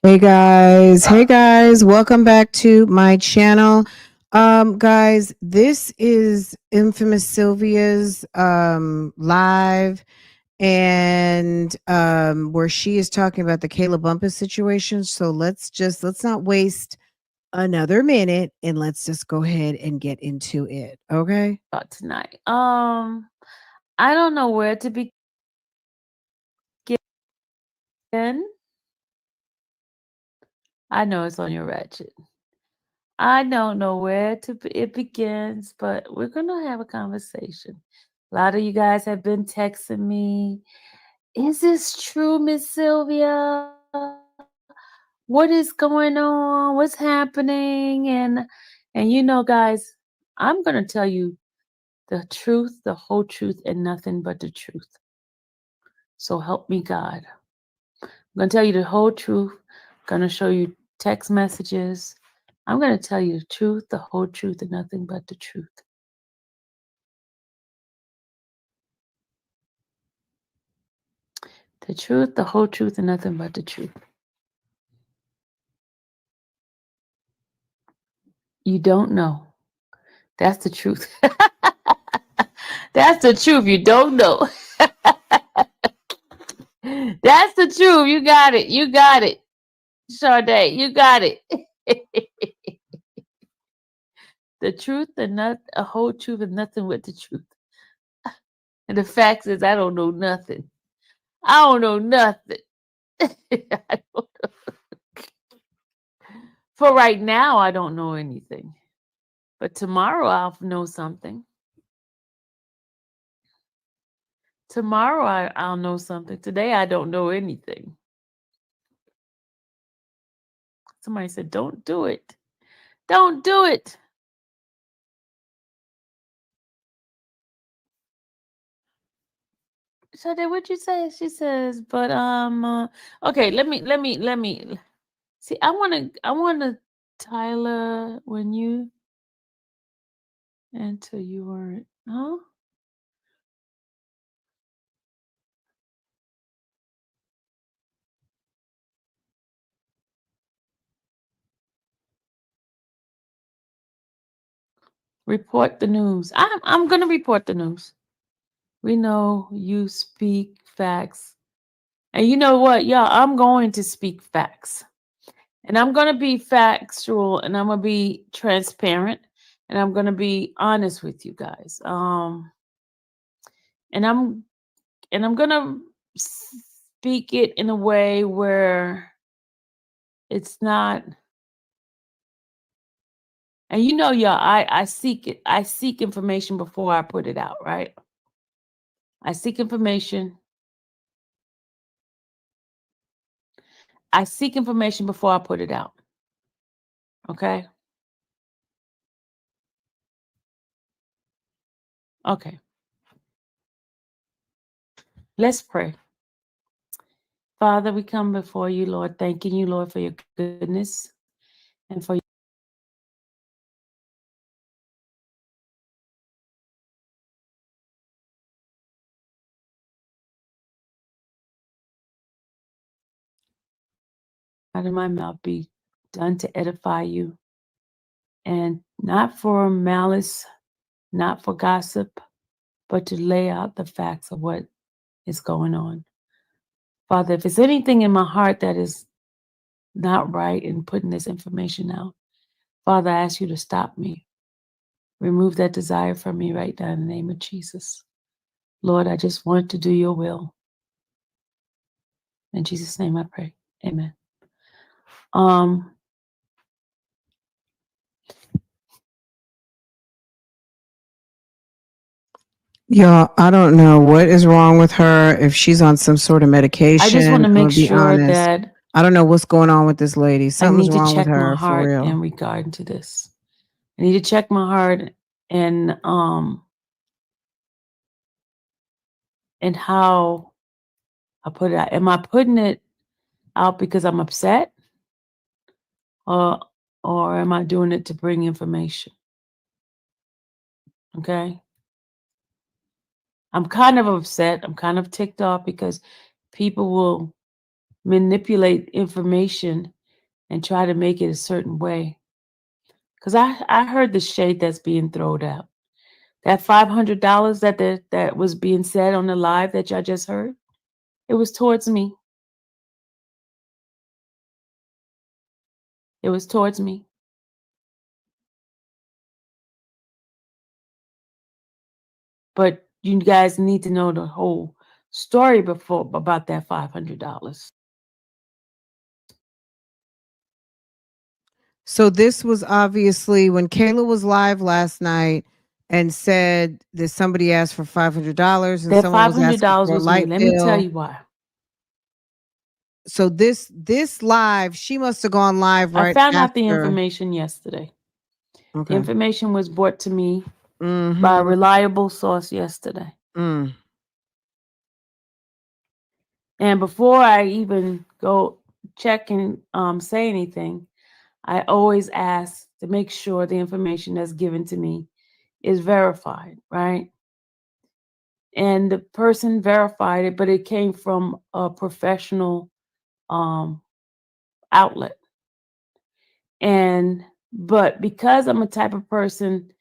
Hey guys, welcome back to my channel. Guys, this is Infamous Sylvia's live, and where she is talking about the KAYLA BUMPUS situation. So let's not waste another minute, and let's just go ahead and get into it. Okay. About tonight. I don't know where to begin. I know it's on your ratchet. I don't know where it begins, but we're gonna have a conversation. A lot of you guys have been texting me. Is this true, Miss Sylvia? What is going on? What's happening? And guys, I'm gonna tell you the truth, the whole truth, and nothing but the truth. So help me God. I'm going to tell you the whole truth. I'm going to show you text messages. I'm going to tell you the truth, the whole truth, and nothing but the truth. The truth, the whole truth, and nothing but the truth. You don't know. That's the truth. That's the truth. You don't know. That's the truth. You got it. You got it. Sade, you got it. The truth and not a whole truth and nothing but the truth. And the fact is, I don't know nothing. I don't know nothing. I don't know. For right now, I don't know anything. But tomorrow, I'll know something. Tomorrow, I'll know something. Today, I don't know anything. Somebody said, don't do it. Don't do it. Sade, what'd you say? She says, but okay, let me see. I wanna Tyler, when you enter, you weren't, huh? Report the news. I'm gonna report the news. We know you speak facts. And you know what, y'all? I'm going to speak facts. And I'm going to be factual and I'm going to be transparent and I'm going to be honest with you guys. And I'm going to speak it in a way where it's not, and y'all, I seek it. I seek information before I put it out, right? I seek information. I seek information before I put it out. Okay? Okay. Let's pray. Father, we come before you, Lord, thanking you, Lord, for your goodness and for your out of my mouth be done to edify you and not for malice, not for gossip, but to lay out the facts of what is going on. Father, if there's anything in my heart that is not right in putting this information out, Father, I ask you to stop me. Remove that desire from me right now in the name of Jesus. Lord, I just want to do your will. In Jesus' name I pray. Amen. Um, Y'all, I don't know what is wrong with her. If she's on some sort of I just want medication, to I'm make gonna be sure honest. that I don't know what's going on with this lady. I Something's need to wrong with check my her for heart real. in regard to this. I need to check my heart and how I put it out. Am I putting it out because I'm upset? Or am I doing it to bring information? Okay. I'm kind of upset. I'm kind of ticked off because people will manipulate information and try to make it a certain way. Because I heard the shade that's being thrown out. That $500 that was being said on the live that y'all just heard, it was towards me. It was towards me. But you guys need to know the whole story before about that $500. So this was obviously when KAYLA was live last night and said that somebody asked for $500 and That someone was asking $500 for a was me. light Let me tell bill. you why. So this live, she must have gone live I right found out the after. information yesterday. The Okay. information was brought to me by a Mm-hmm. reliable source yesterday. Mm. And before I even go check and say anything, I always ask to make sure the information that's given to me is verified, right? And the person verified it, but it came from a professional outlet. And but because I'm a type of person,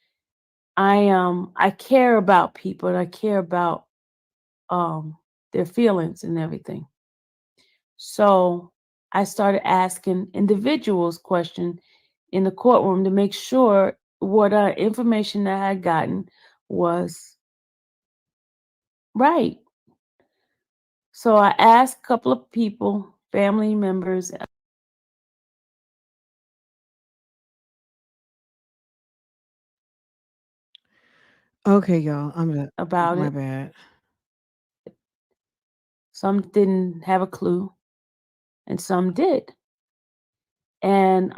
I care about people and I care about their feelings and everything. So I started asking individuals questions in the courtroom to make sure what information that I had gotten was right. So I asked a couple of people, family members, Okay, y'all. about My it. bad. Some didn't have a clue, and some did. And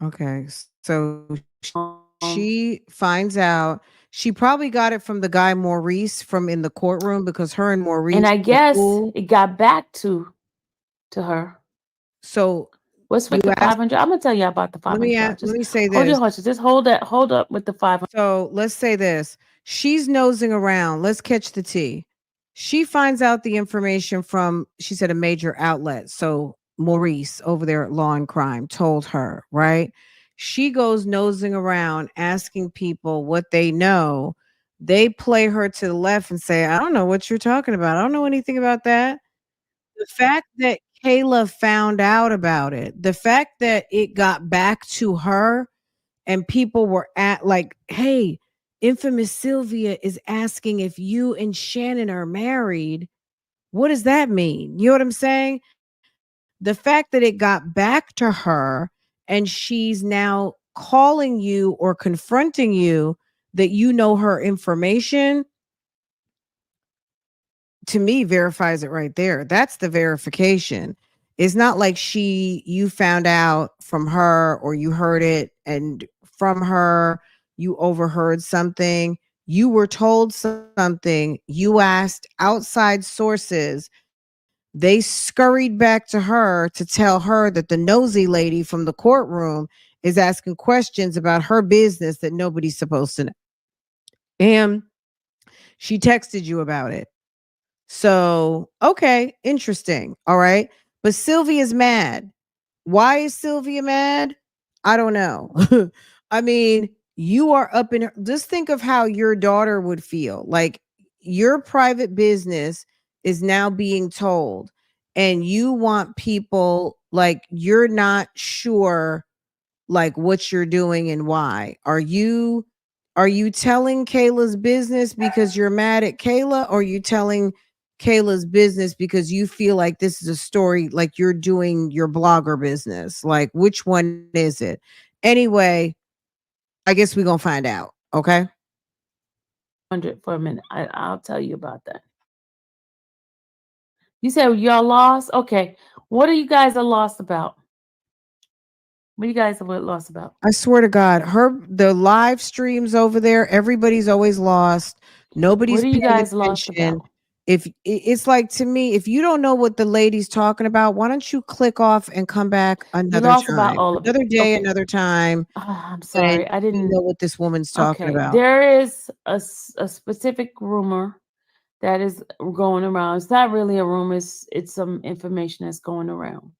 Okay. So she finds out she probably got it from the guy Maurice from in the courtroom because her and and Maurice I were guess cool. it got back to her. So What's you with the asked 500? I'm gonna tell you about the $500. let Just me say hold your this. horses. Just hold that. Hold up with the 500. So let's say this. She's nosing around. Let's catch the tea. She finds out the information from, she said, a major outlet. So Maurice over there at Law and Crime told her, right? She goes nosing around asking people what they know. They play her to the left and say, I don't know what you're talking about. I don't know anything about that. The fact that KAYLA found out about it, the fact that it got back to her and people were at like, hey, infamous Sylvia is asking if you and Shannon are married. What does that mean? You know what I'm saying? The fact that it got back to her and she's now calling you or confronting you that you know her information, to me verifies it right there. That's the verification. It's not like you found out from her or you heard it and from her you overheard something. You were told something, you asked outside sources. They scurried back to her to tell her that the nosy lady from the courtroom is asking questions about her business that nobody's supposed to know. And she texted you about it. So, okay, interesting. All right. But Sylvia's mad. Why is Sylvia mad? I don't know. I mean, you are up in her. Just think of how your daughter would feel. Like your private business is now being told, and you want people like you're not sure like what you're doing and why. Are you telling KAYLA's business because you're mad at KAYLA, or are you telling KAYLA's business because you feel like this is a story like you're doing your blogger business? Like which one is it? Anyway, I guess we're going to find out, okay? For a minute. I'll tell you about that. You said y'all lost? Okay. What are you guys are lost about? What are you guys are lost about? I swear to God, the live streams over there, everybody's always lost. What Nobody's are you paying guys lost attention. about? If it's like, to me, if you don't know what the lady's talking about, why don't you click off and come back You another lost about time, all of it. another day, Okay. another time, I'm and sorry. I you know didn't. what this woman's talking Okay. about. There is a specific rumor that is going around. It's not really a rumor. It's some information that's going around.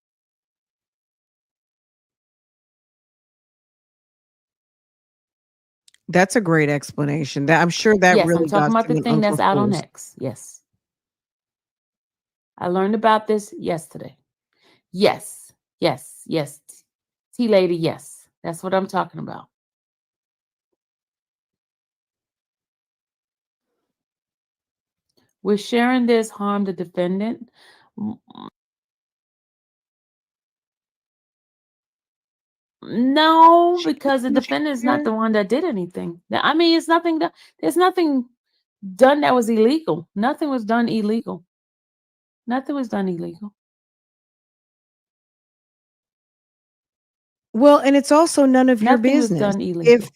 That's a great explanation. That, I'm sure that Yes, I'm really got talking about the someone thing that's out on unconfused. X. Yes. I learned about this yesterday. Yes. Yes. Yes. T lady, yes. That's what I'm talking about. We're sharing this harm the defendant. No, because the defendant is not the one that did anything. I mean, it's nothing that there's nothing done that was illegal. Nothing was done illegal. Nothing was done illegal. Well, and it's also none of your Nothing was business. done If illegal.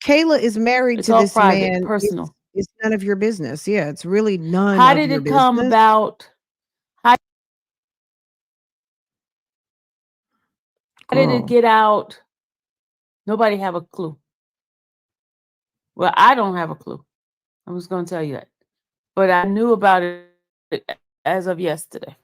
Kayla is married It's to all this private, man, personal. it's none of your business. Yeah, it's really none How of did your it come business. about? How did it Girl, get out? Nobody have a clue. Well, I don't have a clue. I'm just going to tell you that. But I knew about it as of yesterday.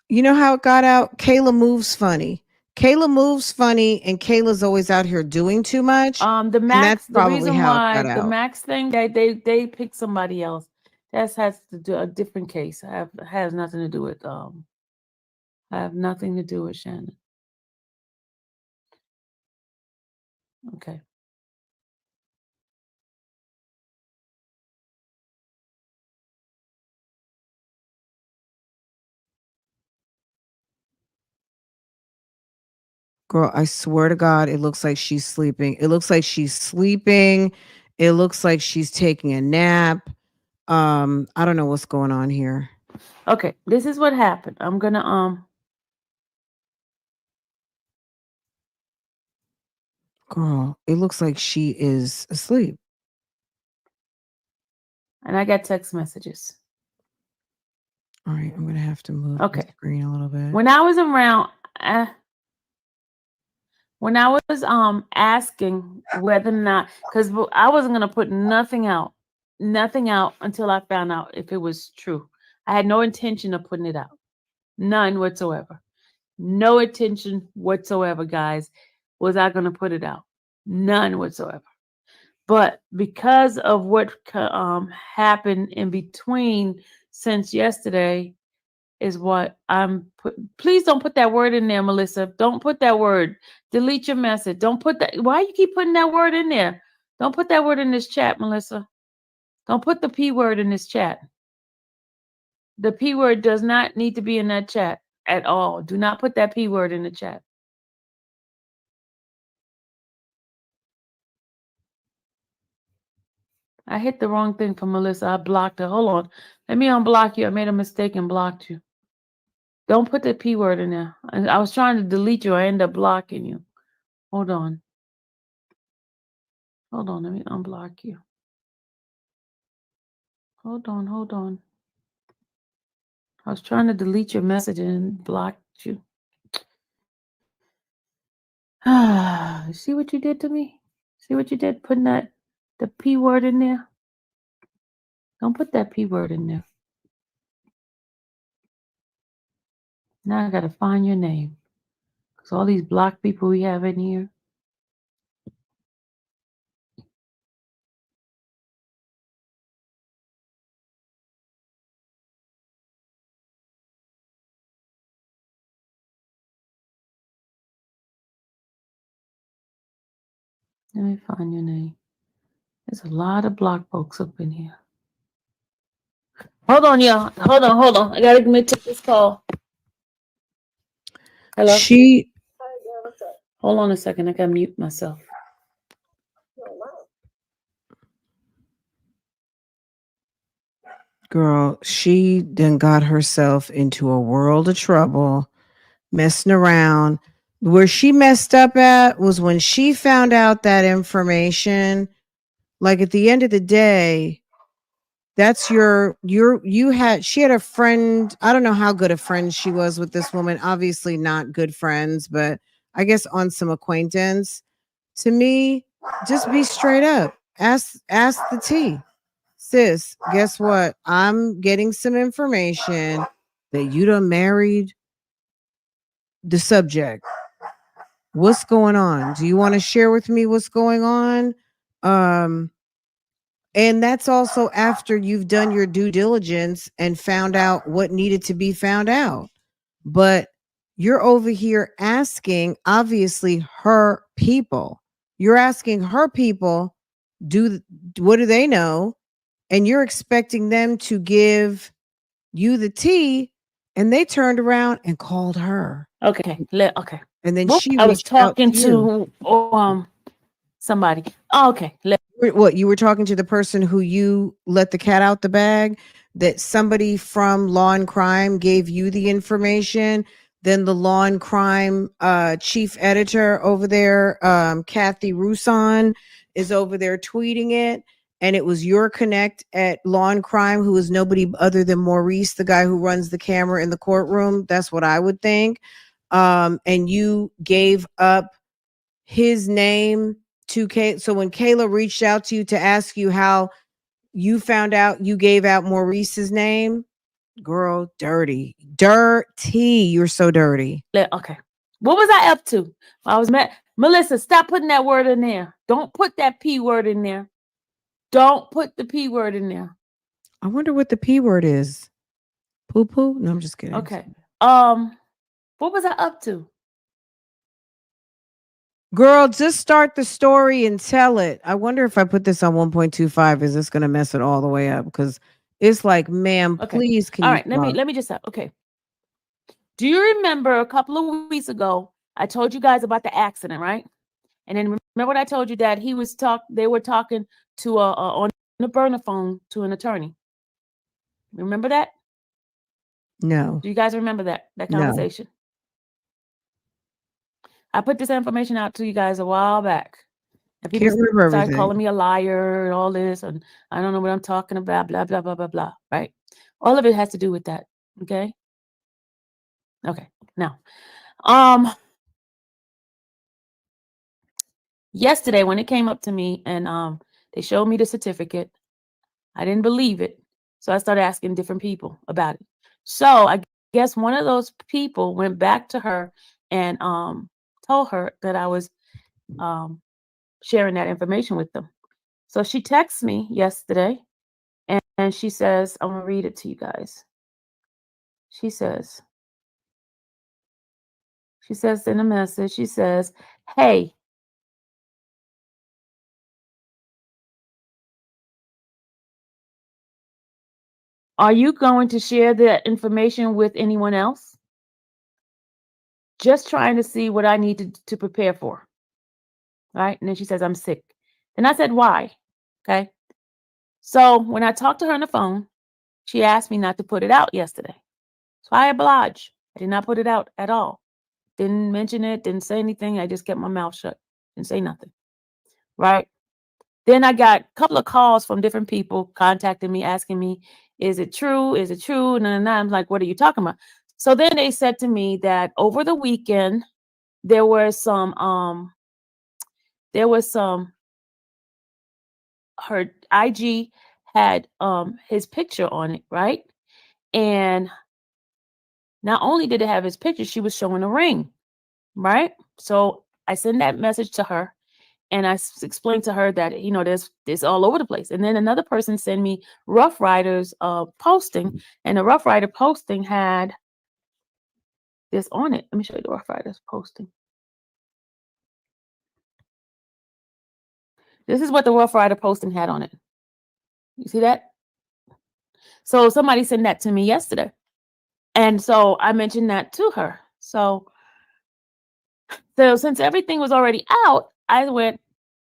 you know how it got out? Kayla moves funny. Kayla moves funny, and Kayla's always out here doing too much, and that's The probably reason how it why got the out. Max thing, they picked somebody else. That has to do a different case. Has nothing to do with I have nothing to do with Shannon. Okay. Girl, I swear to God, it looks like she's sleeping. It looks like she's sleeping. It looks like she's taking a nap. I don't know what's going on here. Okay, this is what happened. I'm gonna Girl, it looks like she is asleep. and I got text messages. All right, I'm gonna have to move my Okay. screen a little bit. When I was around when I was asking whether or not, because I wasn't gonna put nothing out until I found out if it was true. I had no intention of putting it out, none whatsoever. No intention whatsoever, guys. Was I gonna put it out? None whatsoever. But because of what happened in between since yesterday, is what I'm put. Please don't put that word in there, Melissa. Don't put that word. Delete your message. Don't put that. Why you keep putting that word in there? Don't put that word in this chat, Melissa. Don't put the P word in this chat. The P word does not need to be in that chat at all. Do not put that P word in the chat. I hit the wrong thing for Melissa. I blocked her. Hold on. Let me unblock you. I made a mistake and blocked you. Don't put the P word in there. I was trying to delete you. I ended up blocking you. Hold on. Hold on. Let me unblock you. Hold on. Hold on. I was trying to delete your message and blocked you. See what you did to me? See what you did putting the P word in there? Don't put that P word in there. Now I gotta find your name. Because all these blocked people we have in here. Let me find your name. There's a lot of block folks up in here. Hold on, y'all. Hold on. I gotta take this call. Hello? She Hold on a second. I gotta mute myself. Girl, she then got herself into a world of trouble, messing around. Where she messed up at was when she found out that information. Like, at the end of the day, That's she had a friend. I don't know how good a friend she was with this woman. Obviously not good friends, but I guess on some acquaintance. To me, just be straight up. Ask the T. Sis, guess what? I'm getting some information that you done married the subject. What's going on? Do you want to share with me what's going on? Um, and that's also after you've done your due diligence and found out what needed to be found out. But you're over here asking, obviously, her people. You're asking her people, do what do they know? And you're expecting them to give you the tea, and they turned around and called her. Okay. Okay. And then Whoop, she I was reached out talking to you. to somebody. Okay. What, you were talking to the person who you let the cat out the bag, that somebody from Law and Crime gave you the information, then the Law and Crime chief editor over there, Kathy Rusan, is over there tweeting it, and it was your connect at Law and Crime, who is nobody other than Maurice, the guy who runs the camera in the courtroom. That's what I would think. And you gave up his name to Kay. So when KAYLA reached out to you to ask you how you found out you gave out Maurice's name, girl, dirty. You're so dirty. Okay. What was I up to? I was mad. Melissa, stop putting that word in there. Don't put that P word in there. Don't put the P word in there. I wonder what the P word is. Poo poo? No, I'm just kidding. Okay. What was I up to? Girl, just start the story and tell it. I wonder if I put this on 1.25, is this going to mess it all the way up? Because it's like, ma'am, Okay. please, can all you right, let me just say, okay. Do you remember a couple of weeks ago, I told you guys about the accident, right? And then remember what I told you, that they were talking to on the burner phone to an attorney. Remember that? No. Do you guys remember that No. conversation? I put this information out to you guys a while back. And people Can't remember started everything. calling me a liar and all this, and I don't know what I'm talking about, blah, blah, blah, blah, blah, right? All of it has to do with that, okay? Okay, now, yesterday when it came up to me and they showed me the certificate, I didn't believe it. So I started asking different people about it. So I guess one of those people went back to her and told her that I was sharing that information with them. So she texts me yesterday and she says, I'm going to read it to you guys. She says in a message, she says, hey, are you going to share that information with anyone else? Just trying to see what I need to prepare for. Right? And then she says, I'm sick. And I said, why? Okay. So when I talked to her on the phone, she asked me not to put it out yesterday. So I obliged. I did not put it out at all. Didn't mention it, didn't say anything. I just kept my mouth shut. Didn't say nothing. Right? Then I got a couple of calls from different people contacting me, asking me, is it true? Is it true? And I'm like, what are you talking about? So then they said to me that over the weekend, there was some her IG had his picture on it, right? And not only did it have his picture, she was showing a ring, right? So I sent that message to her and I explained to her that, there's all over the place. And then another person sent me Rough Riders posting, and the Rough Rider posting had this on it. Let me show you the Rough Riders posting. This is what the Rough Rider posting had on it. You see that? So somebody sent that to me yesterday. And so I mentioned that to her. So since everything was already out, I went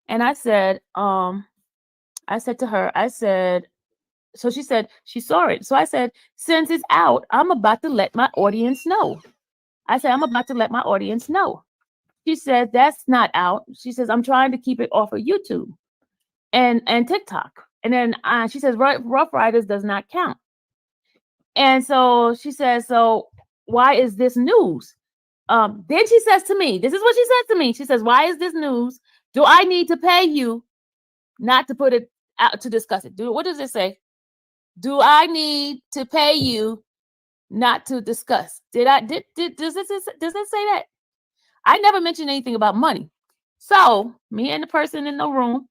and I said to her, so she said she saw it. So I said, since it's out, I'm about to let my audience know. I said, I'm about to let my audience know. She said, that's not out. She says, I'm trying to keep it off of YouTube and TikTok. And then she says, Rough Riders does not count. And so she says, so why is this news? Then she says to me, this is what she said to me. She says, why is this news? Do I need to pay you not to put it out to discuss it? What does it say? Do I need to pay you not to discuss? Does it say that? I never mentioned anything about money. So me and the person in the room,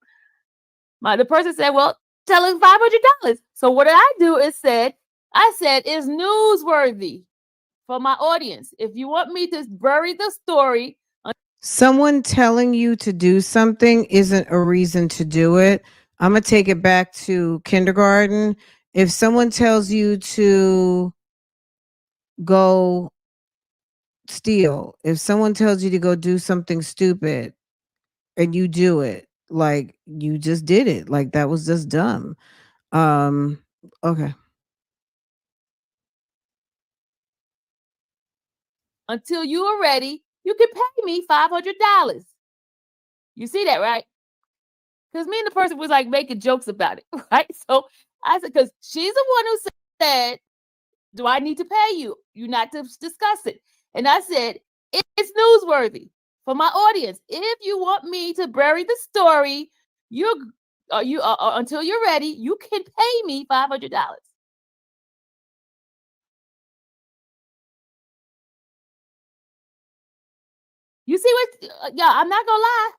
the person said, well, tell us $500. So what I do is I said, it's newsworthy for my audience. If you want me to bury the story. Someone telling you to do something isn't a reason to do it. I'm going to take it back to kindergarten. If someone tells you to go steal, if someone tells you to go do something stupid and you do it, like you just did it, like that was just dumb. Okay. Until you are ready, you can pay me $500. You see that, right? Because me and the person was like making jokes about it, right? So I said, because she's the one who said, do I need to pay you? You not to discuss it. And I said, it's newsworthy for my audience. If you want me to bury the story, until you're ready, you can pay me $500. You see what? Yeah, I'm not gonna lie.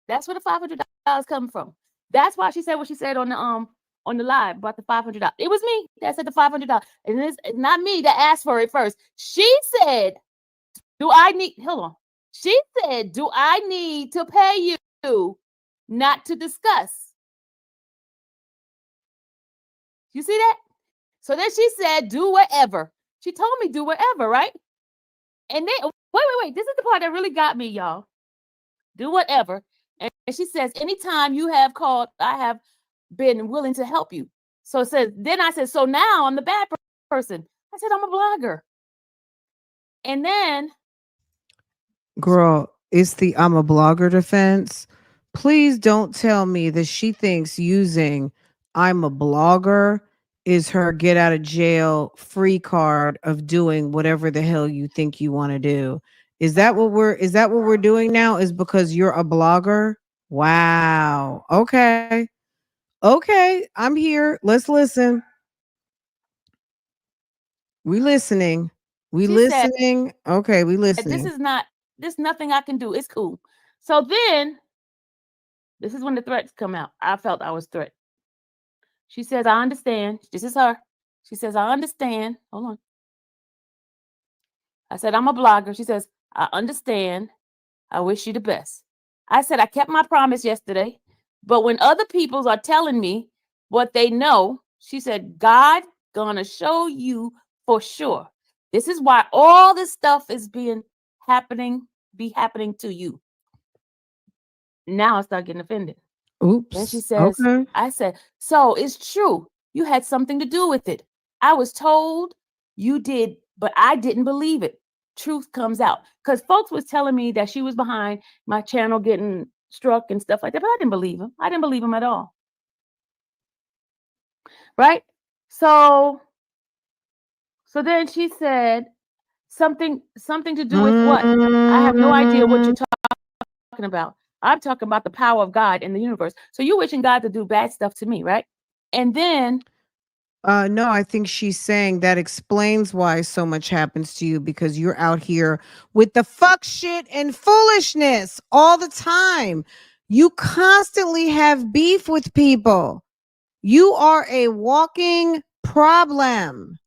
That's where the $500 come from. That's why she said what she said on the live about the $500. It was me that said the $500, and it's not me that asked for it first. She said, "Do I need?" Hold on. She said, "Do I need to pay you not to discuss?" You see that? So then she said, "Do whatever." She told me do whatever, right? And then wait. This is the part that really got me, y'all. Do whatever. And she says, anytime you have called, I have been willing to help you. So it says, then I said, so now I'm the bad person. I said, I'm a blogger. And then, girl, it's the I'm a blogger defense. Please don't tell me that she thinks using I'm a blogger is her get out of jail free card of doing whatever the hell you think you want to do. Is that what we're doing now? Is because you're a blogger? Wow. Okay. Okay, I'm here. Let's listen. We listening. We she said, listening. Okay, we listening. this nothing I can do. It's cool. So then, this is when the threats come out. I felt I was threatened. She says, I understand. This is her. She says, I understand. Hold on. I said, I'm a blogger. She says, I understand. I wish you the best. I said, I kept my promise yesterday, but when other peoples are telling me what they know, she said, God gonna show you for sure. This is why all this stuff is be happening to you. Now I start getting offended. Oops. Then she says, okay. I said, so it's true. You had something to do with it. I was told you did, but I didn't believe it. Truth comes out. Because folks was telling me that she was behind my channel getting struck and stuff like that, but I didn't believe him. I didn't believe him at all. Right? So then she said something to do with what? I have no idea what you're talking about. I'm talking about the power of God in the universe. So you wishing God to do bad stuff to me, right? And then no, I think she's saying that explains why so much happens to you because you're out here with the fuck shit and foolishness all the time. You constantly have beef with people. You are a walking problem.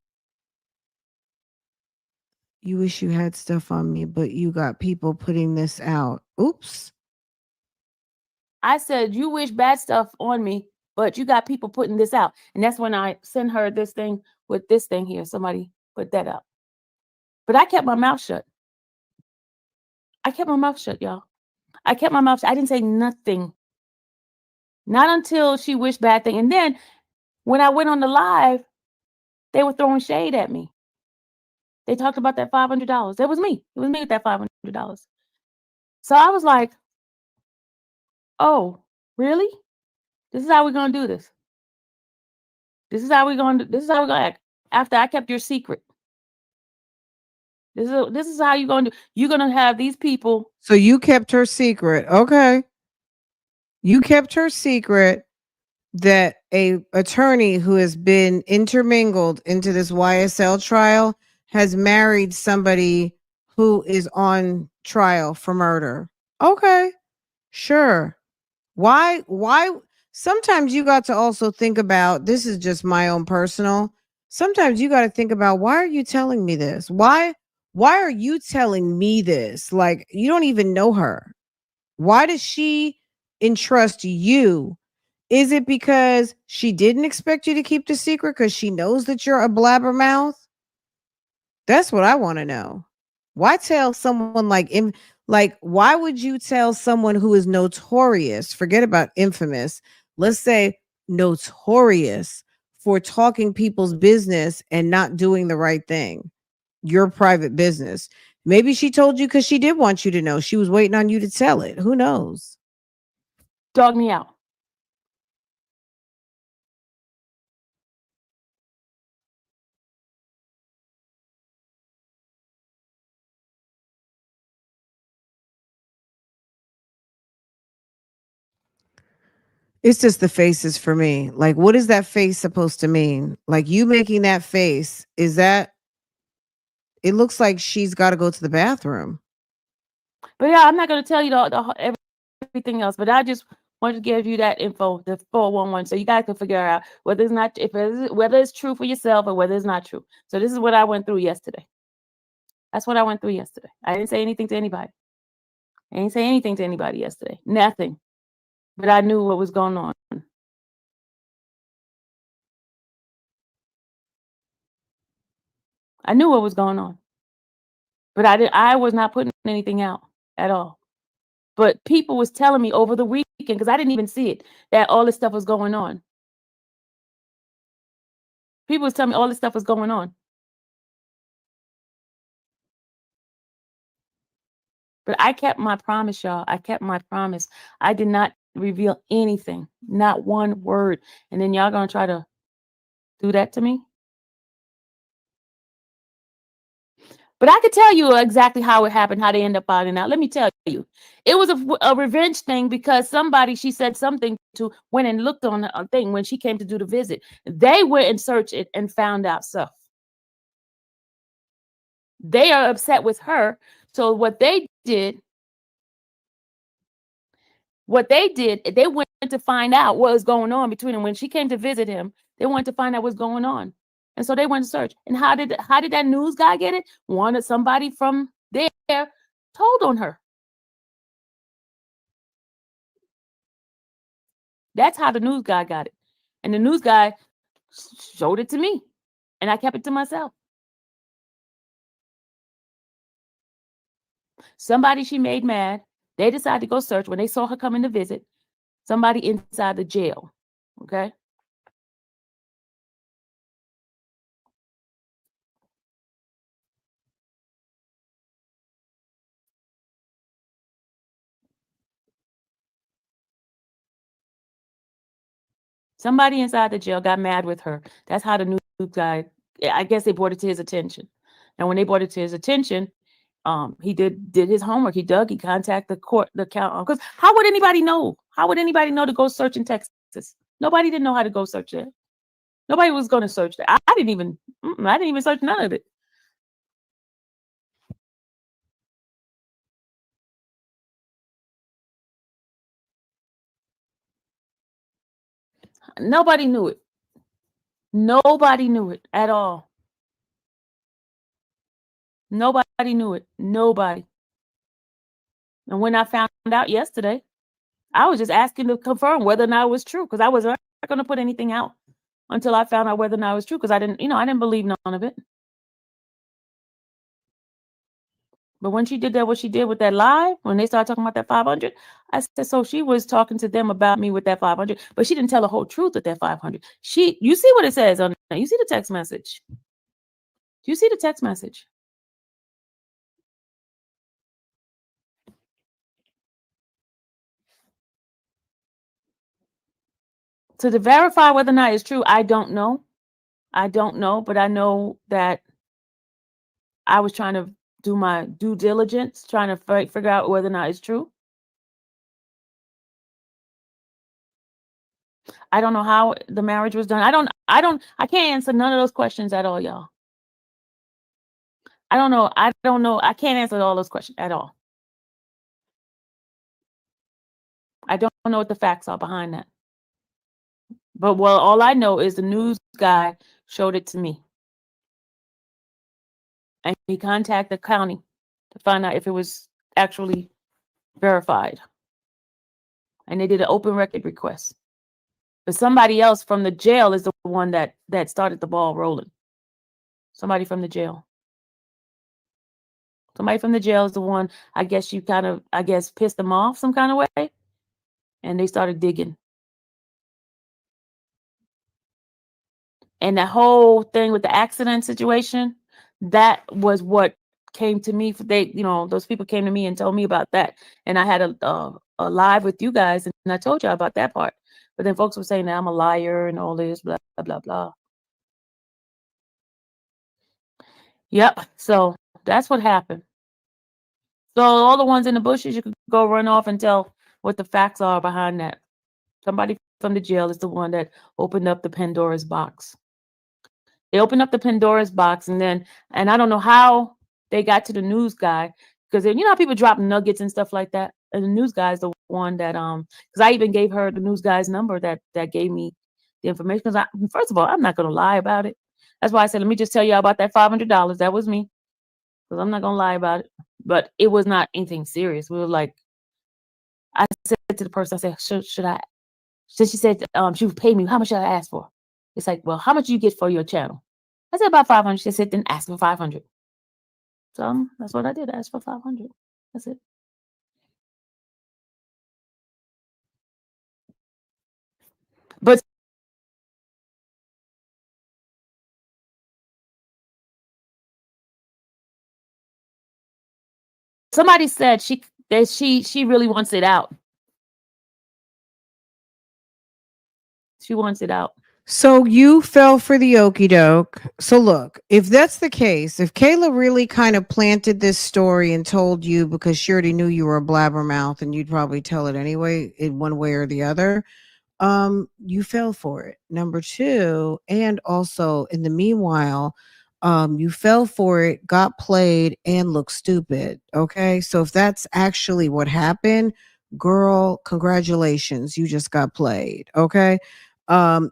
You wish you had stuff on me, but you got people putting this out. Oops. I said, you wish bad stuff on me, but you got people putting this out. And that's when I sent her this thing with this thing here. Somebody put that up. But I kept my mouth shut. I kept my mouth shut, y'all. I kept my mouth shut. I didn't say nothing. Not until she wished bad thing. And then when I went on the live, they were throwing shade at me. They talked about that $500. That was me. It was me with that $500. So I was like, oh, really? This is how we're going to do this. This is how we're going to act after I kept your secret. This is how you're going to have these people. So you kept her secret. Okay. You kept her secret that a attorney who has been intermingled into this YSL trial has married somebody who is on trial for murder. Okay. Sure. Why sometimes you got to also think about, this is just my own personal. Sometimes you got to think about, why are you telling me this? Why are you telling me this? Like, you don't even know her. Why does she entrust you? Is it because she didn't expect you to keep the secret because she knows that you're a blabbermouth? That's what I want to know. Why tell someone like why would you tell someone who is notorious, forget about infamous, let's say notorious for talking people's business and not doing the right thing? Your private business. Maybe she told you because she did want you to know. She was waiting on you to tell it. Who knows? Dog me out. It's just the faces for me. Like, what is that face supposed to mean? Like, you making that face, is that, it looks like she's got to go to the bathroom. But yeah, I'm not going to tell you everything else, but I just wanted to give you that info, the 411, so you guys can figure out whether it's true for yourself or whether it's not true. So this is what I went through yesterday. That's what I went through yesterday. I didn't say anything to anybody. I didn't say anything to anybody yesterday. Nothing. But I knew what was going on. I knew what was going on. But I was not putting anything out at all. But people was telling me over the weekend, because I didn't even see it, that all this stuff was going on. People was telling me all this stuff was going on. But I kept my promise, y'all. I kept my promise. I did not reveal anything, not one word. And then y'all gonna try to do that to me? But I could tell you exactly how it happened, how they end up finding out. Let me tell you. It was a revenge thing because somebody she said something to went and looked on a thing when she came to do the visit. They went and searched it and found out stuff. They are upset with her. So what they did, they went to find out what was going on between them. When she came to visit him, they wanted to find out what's going on. And so they went to search. And how did that news guy get it? Somebody from there told on her. That's how the news guy got it. And the news guy showed it to me. And I kept it to myself. Somebody she made mad. They decided to go search when they saw her coming to visit. Somebody inside the jail. Okay. Somebody inside the jail got mad with her. That's how the news guy, I guess they brought it to his attention. And when they brought it to his attention, he did his homework. He contacted the court, the count. Because how would anybody know? How would anybody know to go search in Texas? Nobody didn't know how to go search there. Nobody was going to search there. I didn't even search none of it. Nobody knew it. Nobody knew it at all. Nobody knew it. Nobody. And when I found out yesterday, I was just asking to confirm whether or not it was true, because I was not going to put anything out until I found out whether or not it was true, because I didn't believe none of it. But when she did that, what she did with that live, when they started talking about that 500, I said, so she was talking to them about me with that 500, but she didn't tell the whole truth with that 500. You see what it says on there? You see the text message? Do you see the text message? So to verify whether or not it's true, I don't know. But I know that I was trying to do my due diligence, trying to figure out whether or not it's true. I don't know how the marriage was done. I can't answer none of those questions at all, y'all. I don't know. I can't answer all those questions at all. I don't know what the facts are behind that. But well, all I know is the news guy showed it to me. And he contacted the county to find out if it was actually verified. And they did an open record request. But somebody else from the jail is the one that started the ball rolling. Somebody from the jail. Somebody from the jail is the one, I guess you kind of, pissed them off some kind of way. And they started digging. And the whole thing with the accident situation, that was what came to me. Those people came to me and told me about that. And I had a live with you guys, and I told you about that part. But then folks were saying that I'm a liar and all this, blah, blah, blah, blah. Yep. So that's what happened. So all the ones in the bushes, you could go run off and tell what the facts are behind that. Somebody from the jail is the one that opened up the Pandora's box. They opened up the Pandora's box, and I don't know how they got to the news guy, because you know how people drop nuggets and stuff like that. And the news guy is the one that because I even gave her the news guy's number that gave me the information. Because first of all, I'm not gonna lie about it. That's why I said, let me just tell you about that $500. That was me, because I'm not gonna lie about it. But it was not anything serious. We were like, I said to the person, I said, should I? So she said, she would pay me. How much should I ask for? It's like, well, how much do you get for your channel? I said about 500. She said, then ask for 500. So that's what I did. I asked for 500. That's it. But somebody said she really wants it out. She wants it out. So you fell for the okie doke. So look, if that's the case, if KAYLA really kind of planted this story and told you because she already knew you were a blabbermouth and you'd probably tell it anyway in one way or the other, you fell for it. Number two, and also in the meanwhile, you fell for it, got played, and looked stupid. Okay. So if that's actually what happened, girl, congratulations. You just got played. Okay.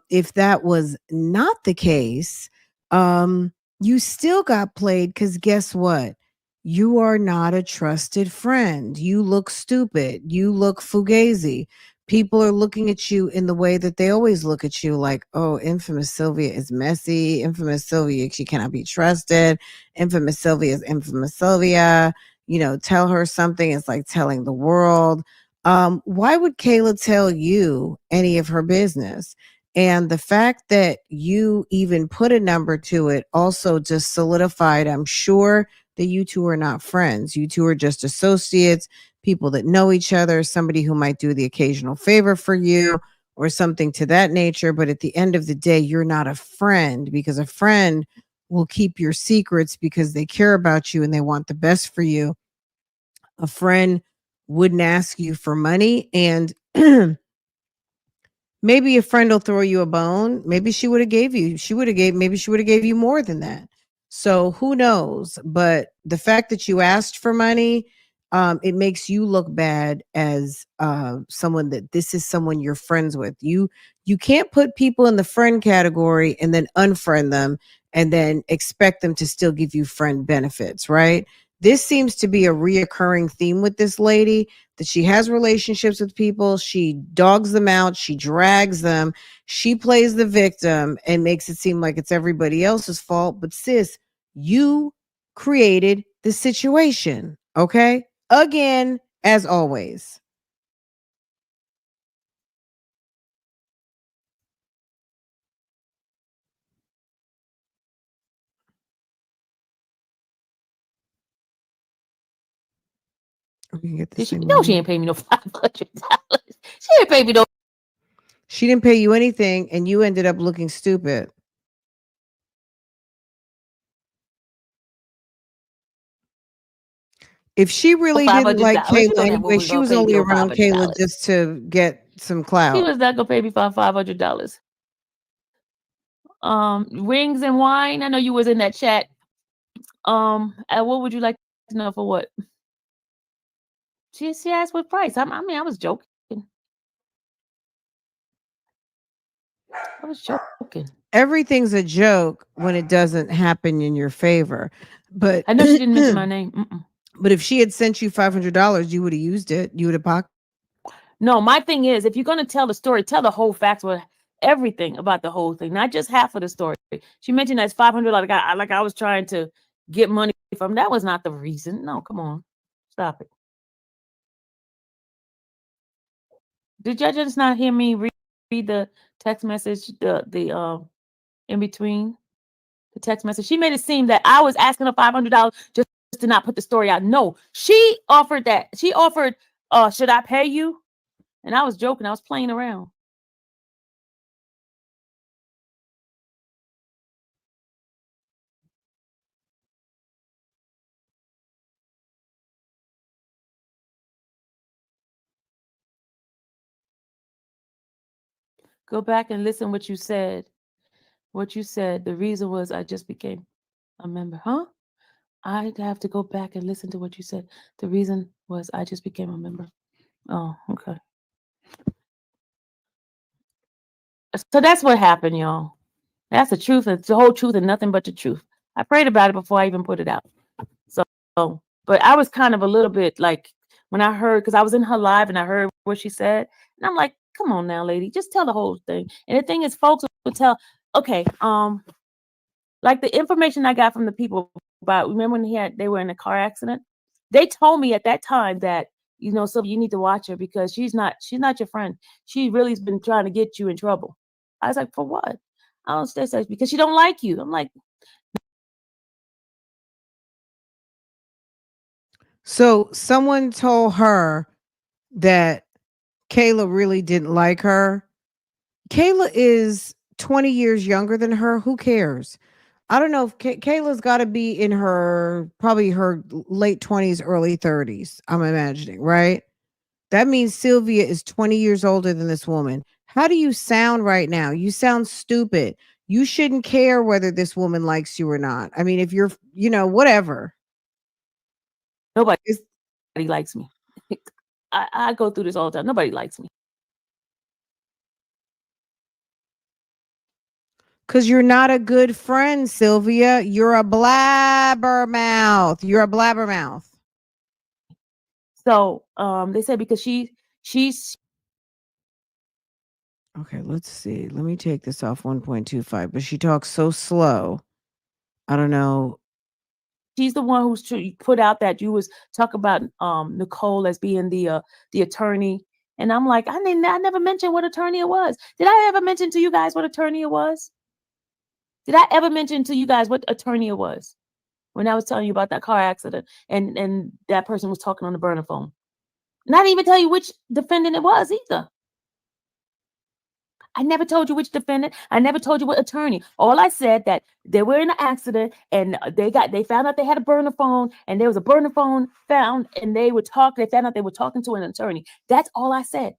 If that was not the case, you still got played because guess what? You are not a trusted friend. You look stupid. You look fugazi. People are looking at you in the way that they always look at you, like, oh, infamous Sylvia is messy. Infamous Sylvia, she cannot be trusted. Infamous Sylvia is infamous Sylvia. Tell her something. It's like telling the world. Why would KAYLA tell you any of her business? And the fact that you even put a number to it also just solidified, I'm sure, that you two are not friends. You two are just associates, people that know each other, somebody who might do the occasional favor for you or something to that nature. But at the end of the day, you're not a friend, because a friend will keep your secrets because they care about you and they want the best for you. A friend wouldn't ask you for money, and maybe a friend will throw you a bone. Maybe she would have gave you more than that. So who knows? But the fact that you asked for money, it makes you look bad as someone that this is someone you're friends with. You can't put people in the friend category and then unfriend them and then expect them to still give you friend benefits, right? This seems to be a reoccurring theme with this lady, that she has relationships with people, she dogs them out, she drags them, she plays the victim and makes it seem like it's everybody else's fault. But sis, you created the situation, okay? Again, as always. We can get this Did she? thing No, she running. ain't pay me no $500. She ain't pay me no. She didn't pay you anything, and you ended up looking stupid. If she really five didn't hundred like dollars. What you KAYLA thought that anyway, woman was she gonna was pay me only on five around hundred KAYLA dollars? just to get some She clout. was not gonna pay me for $500. Rings and wine. I know you was in that chat. What would you like to know for what? She asked what price. I mean, I was joking. I was joking. Everything's a joke when it doesn't happen in your favor. But I know she didn't mention my name. but if she had sent you $500, you would have used it. You would have pocket. No, my thing is, if you're gonna tell the story, tell the whole facts with everything about the whole thing, not just half of the story. She mentioned that's $500. Like I was trying to get money from. That was not the reason. No, come on, stop it. Did y'all just not hear me read the text message? The in between the text message, she made it seem that I was asking her $500 just to not put the story out. No, she offered that. She offered, should I pay you? And I was joking. I was playing around. Go back and listen what you said. What you said. The reason was I just became a member. Huh? I'd have to go back and listen to what you said. The reason was I just became a member. Oh, okay. So that's what happened, y'all. That's the truth. It's the whole truth and nothing but the truth. I prayed about it before I even put it out. So, but I was kind of a little bit like when I heard, because I was in her live and I heard what she said, and I'm like, come on now, lady, just tell the whole thing. And the thing is, folks will tell, okay, like the information I got from the people about, remember when they were in a car accident? They told me at that time that, Sylvia, you need to watch her because she's not your friend. She really's been trying to get you in trouble. I was like, for what? I don't say because she don't like you. I'm like, So someone told her that KAYLA really didn't like her. KAYLA is 20 years younger than her. Who cares? I don't know if KAYLA's got to be in probably her late 20s, early 30s. I'm imagining, right? That means Sylvia is 20 years older than this woman. How do you sound right now? You sound stupid. You shouldn't care whether this woman likes you or not. I mean, if you're, whatever. nobody likes me. I go through this all the time. Nobody likes me. Because you're not a good friend, Sylvia. You're a blabbermouth. You're a blabbermouth. So they said because she's Okay, let's see. Let me take this off 1.25. But she talks so slow. I don't know. she's the one who's put out that you was talk about Nicole as being the attorney. And I'm like, I never mentioned what attorney it was. Did I ever mention to you guys what attorney it was? Did I ever mention to you guys what attorney it was when I was telling you about that car accident and that person was talking on the burner phone? Not even tell you which defendant it was either. I never told you which defendant. I never told you what attorney. All I said that they were in an accident and they found out they had a burner phone and there was a burner phone found and they found out they were talking to an attorney. That's all I said.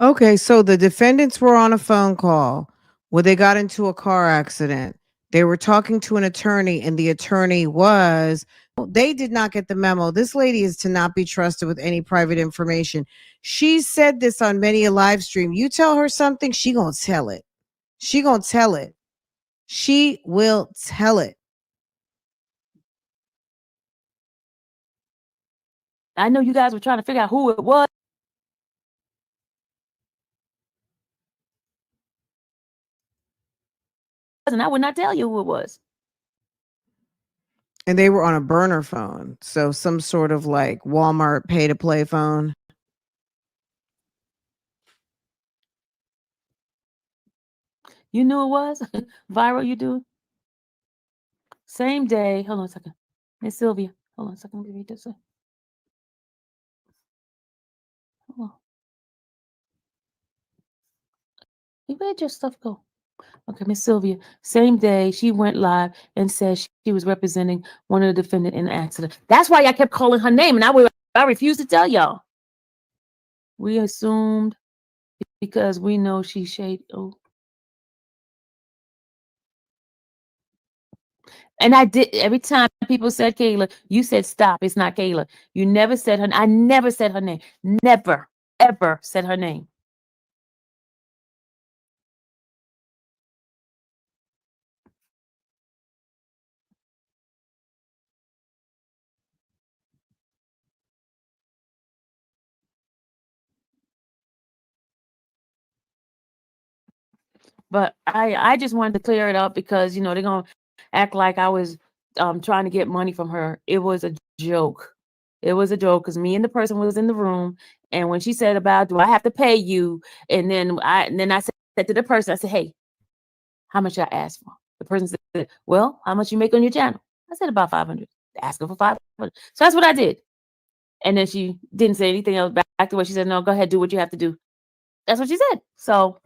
Okay, so the defendants were on a phone call where they got into a car accident. They were talking to an attorney, and the attorney they did not get the memo. This lady is to not be trusted with any private information. She said this on many a live stream. You tell her something, she gonna tell it. She gonna tell it. She will tell it. I know you guys were trying to figure out who it was. And I would not tell you who it was. And they were on a burner phone. So some sort of like Walmart pay to play phone. You knew it was? Viral, you do? Same day. Hold on a second. Miss Sylvia. Hold on a second. Let me read this. Hold on. Where'd your stuff go? Okay, Miss Sylvia. Same day, she went live and said she was representing one of the defendant in the accident. That's why I kept calling her name, and I refused to tell y'all. We assumed because we know she shade. Oh, and I did every time people said KAYLA, you said stop. It's not KAYLA. You never said her. I never said her name. Never, ever said her name. But I just wanted to clear it up because they're gonna act like I was trying to get money from her. It was a joke. It was a joke because me and the person was in the room, and when she said about do I have to pay you, and then I said to the person, I said, hey, how much I asked for? The person said, well, how much you make on your channel? I said about 500. Ask her for 500. So that's what I did. And then she didn't say anything else back to what she said. No, go ahead, do what you have to do. That's what she said. So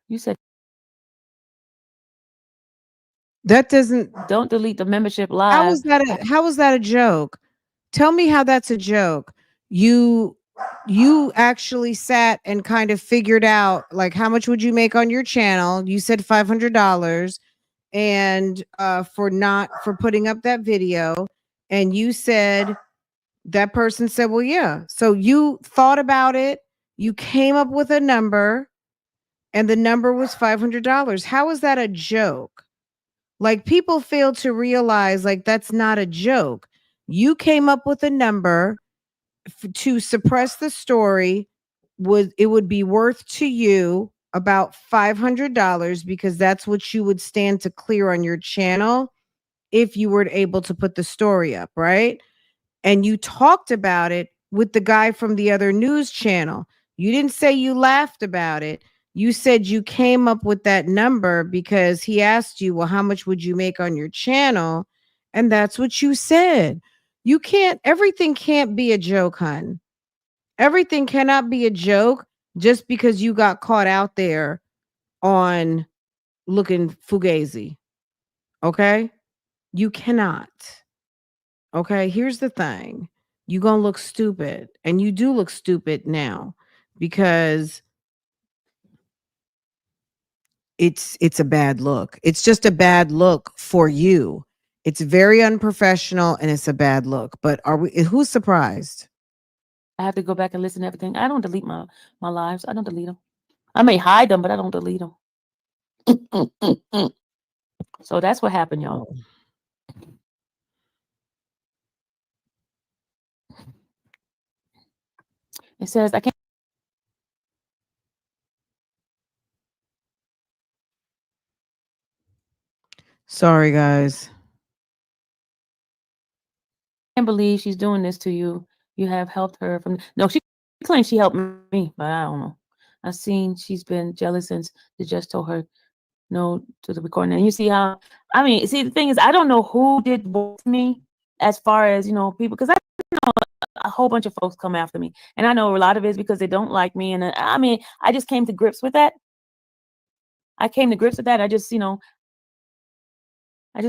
you said That doesn't. don't delete the membership How live. is that a joke? Tell me how that's a joke. You you actually sat and kind of figured out like how much would you make on your channel? You said $500 and for putting up that video, and you said that person said, "Well, yeah." So you thought about it, you came up with a number, and the number was $500. How is that a joke? Like, people fail to realize like that's not a joke. You came up with a number to suppress the story. Would be worth to you about $500 because that's what you would stand to clear on your channel if you were able to put the story up, right? And you talked about it with the guy from the other news channel. You didn't say you laughed about it. You said you came up with that number because he asked you, well, how much would you make on your channel? And that's what you said. Everything can't be a joke, hun. Everything cannot be a joke just because you got caught out there on looking fugazi. Okay? You cannot. Okay, here's the thing. You gonna look stupid, and you do look stupid now because it's a bad look. It's just a bad look for you. It's very unprofessional and it's a bad look. But who's surprised? I have to go back and listen to everything. I don't delete my lives. I don't delete them. I may hide them, but I don't delete them. So that's what happened, y'all. Oh. It says I can't Sorry, guys. believe she's doing this to you. You have helped her from no, she claims she helped me, but I don't know. I've seen she's been jealous since they just told her no to the recording. And you see how see the thing is I don't know who did what to me as far as people because I know a whole bunch of folks come after me. And I know a lot of it is because they don't like me. And I just came to grips with that. I came to grips with that. I just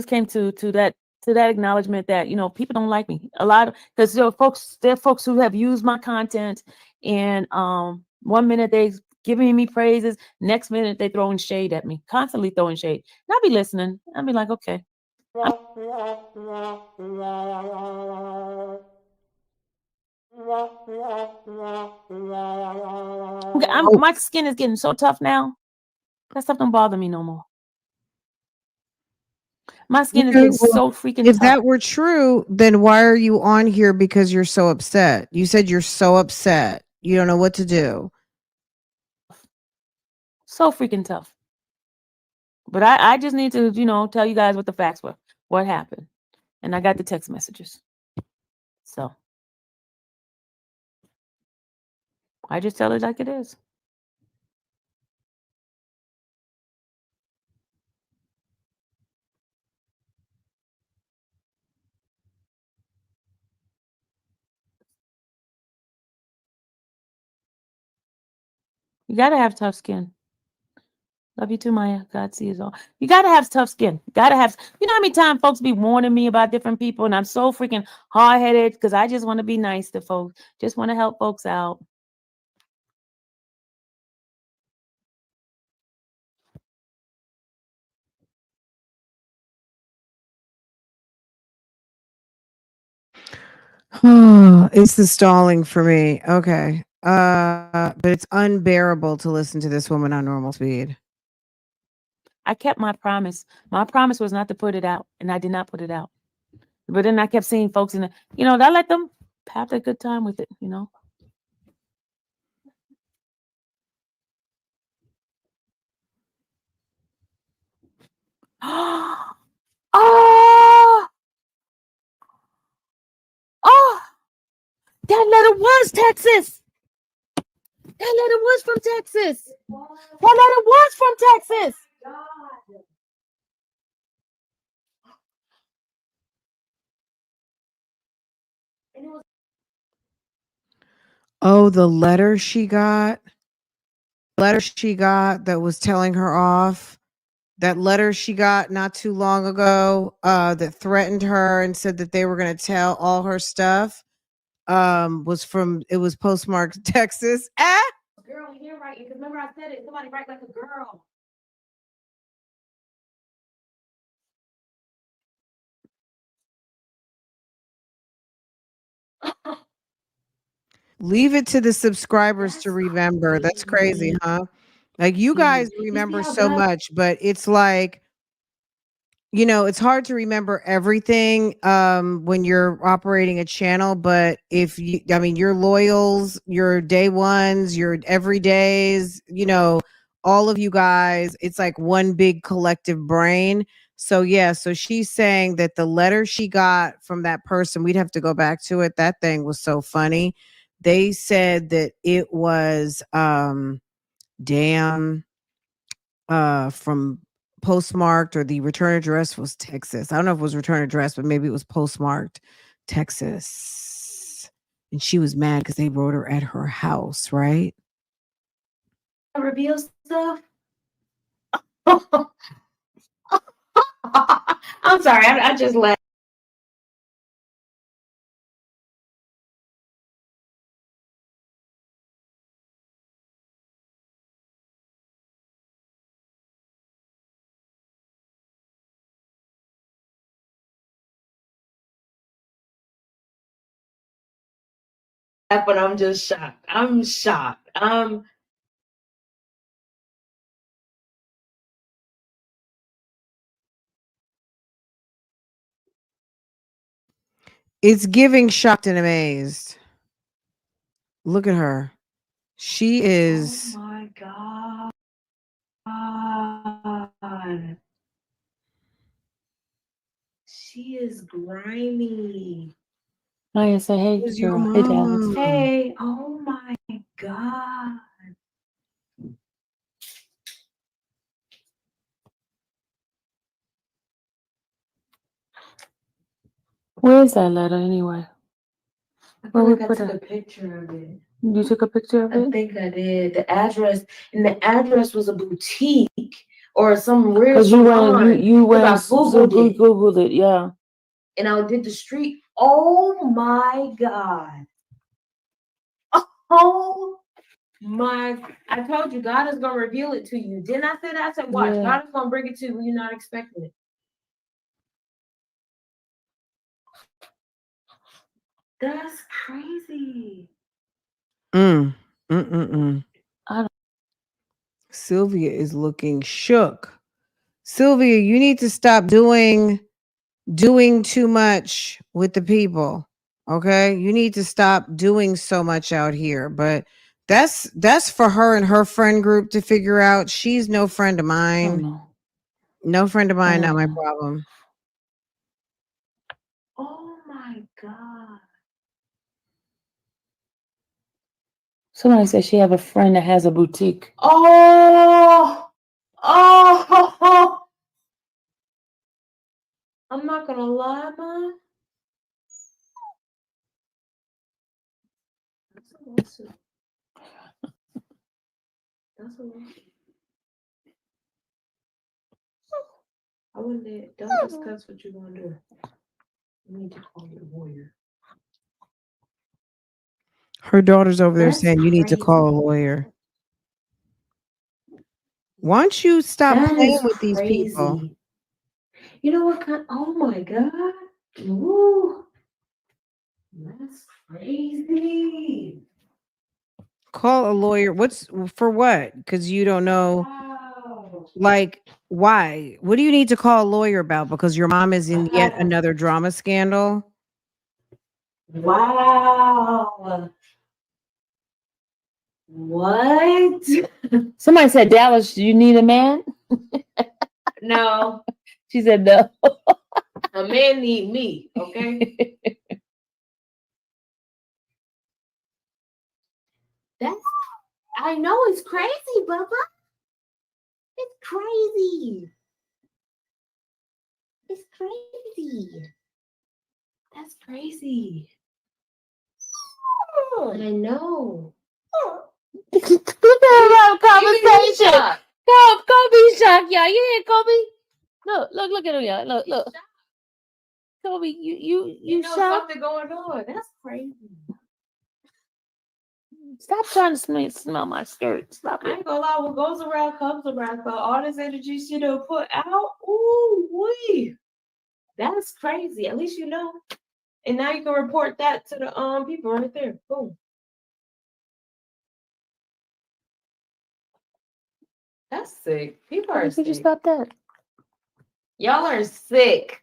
came to that acknowledgement that people don't like me a lot because there are folks who have used my content and 1 minute they giving me praises, next minute they throwing shade at me, constantly throwing shade. And I'll be listening. I'll be like, okay. Oh, My skin is getting so tough now. That stuff don't bother me no more. My skin is okay. getting Well, so freaking if tough. that were true, then why are you on here? Because you're so upset. You said you're so upset. You don't know what to do. So freaking tough. But I just need to, tell you guys what the facts were, what happened. And I got the text messages. So I just tell it like it is. You gotta have tough skin. Love you too, Maya. God sees all. You gotta have tough skin. Gotta have. You know how many times folks be warning me about different people, and I'm so freaking hard headed because I just want to be nice to folks. Just want to help folks out. It's the stalling for me. Okay. But it's unbearable to listen to this woman on normal speed. I kept my promise. My promise was not to put it out, and I did not put it out. But then I kept seeing folks in the, I let them have a good time with it. Oh, oh, that letter was Texas. That letter was from Texas. That letter was from Texas. Oh, the letter she got. Letter she got that was telling her off. That letter she got not too long ago that threatened her and said that they were going to tell all her stuff was postmarked Texas. Ah! Girl, you're right. Because remember I said it. Somebody write like a girl. Leave it to the subscribers to remember. That's crazy, huh? Like you guys remember so much, but it's like, it's hard to remember everything when you're operating a channel, but your loyals, your day ones, your everydays, all of you guys, it's like one big collective brain. So yeah, so she's saying that the letter she got from that person, we'd have to go back to it. That thing was so funny. They said that it was damn from postmarked, or the return address was Texas. I don't know if it was return address, but maybe it was postmarked Texas. And she was mad because they wrote her at her house, right? Reveal stuff. I'm sorry. I just laughed. But I'm just shocked. I'm shocked. It's giving shocked and amazed. Look at her. She is. Oh my God. She is grimy. I say, hey, Who's your girl. Hey, Dallas. mom? Hey. Oh my God. Where is that letter anyway? I feel like I took a picture of it. You took a picture of it? I think I did. The address was a boutique or some real salon. You went I Googled it, yeah. And I did the street. Oh my God. Oh my, I told you God is gonna reveal it to you. Didn't I say that? I said, watch, God is gonna bring it to you when you're not expecting it. That's crazy. Mm. Mm-mm-mm. Sylvia is looking shook. Sylvia, you need to stop doing too much with the people. Okay? You need to stop doing so much out here. But that's for her and her friend group to figure out. She's no friend of mine. Oh, no. No friend of mine, not my problem. Oh my God. Somebody said she have a friend that has a boutique. Oh, oh, I'm not gonna lie, Mom. That's all right. I wouldn't. Don't discuss what you're gonna do. You need to call your lawyer. Her daughter's over there That's saying you need to crazy. call a lawyer. Why don't you stop That playing is with these people? crazy. You know what kind? Oh my god! Ooh, that's crazy. Call a lawyer. What's for what? Because you don't know. Wow. Like, why? What do you need to call a lawyer about? Because your mom is in yet another drama scandal? Wow. What? Somebody said, Dallas, you need a man? No, She said no. a man need me. Okay. That's. I know it's crazy, Bubba. It's crazy. It's crazy. That's crazy. I know. Look at conversation. Go be shocked, y'all. You hear Kobe? Look at him, y'all. Look. Kobe, you know shocked? something going on. That's crazy. Stop trying to smell my skirt. Stop I it. ain't gonna lie, what goes around comes around. But all this energy she done put out, ooh, wee. That's crazy. At least you know. And now you can report that to the people right there. Boom. That's sick. People are Could you sick. stop that? Y'all are sick.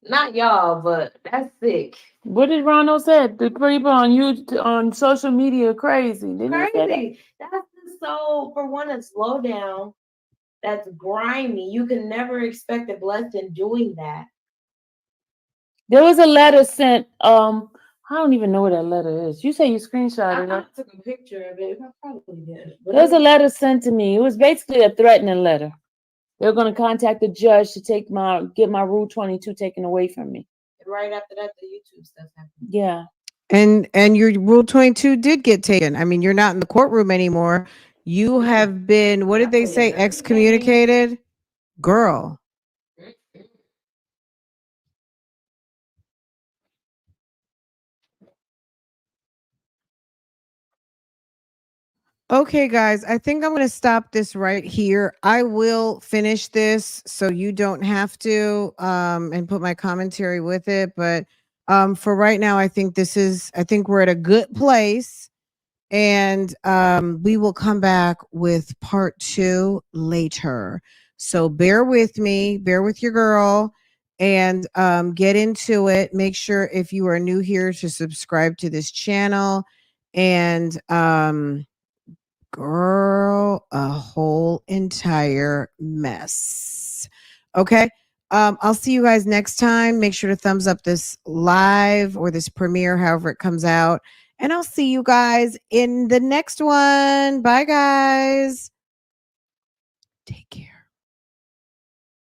Not y'all, but that's sick. What did Ronald said? The people on YouTube on social media are crazy. Didn't he say that? Crazy. That's so for one, a slow down. That's grimy. You can never expect a blessing doing that. There was a letter sent. I don't even know what that letter is. You say you screenshotted I it. took a picture of it. I probably did. There was a letter sent to me. It was basically a threatening letter. They're going to contact the judge to get my Rule 22 taken away from me. Right after that, the YouTube stuff happened. Yeah. And your Rule 22 did get taken. I mean, you're not in the courtroom anymore. You have been, what did they say, excommunicated? Girl. Okay, guys, I think I'm going to stop this right here. I will finish this so you don't have to and put my commentary with it. But for right now, I think we're at a good place. And we will come back with part 2 later. So bear with me, bear with your girl, and get into it. Make sure if you are new here to subscribe to this channel. And girl, a whole entire mess. Okay. I'll see you guys next time. Make sure to thumbs up this live or this premiere, however it comes out. And I'll see you guys in the next one. Bye, guys. Take care.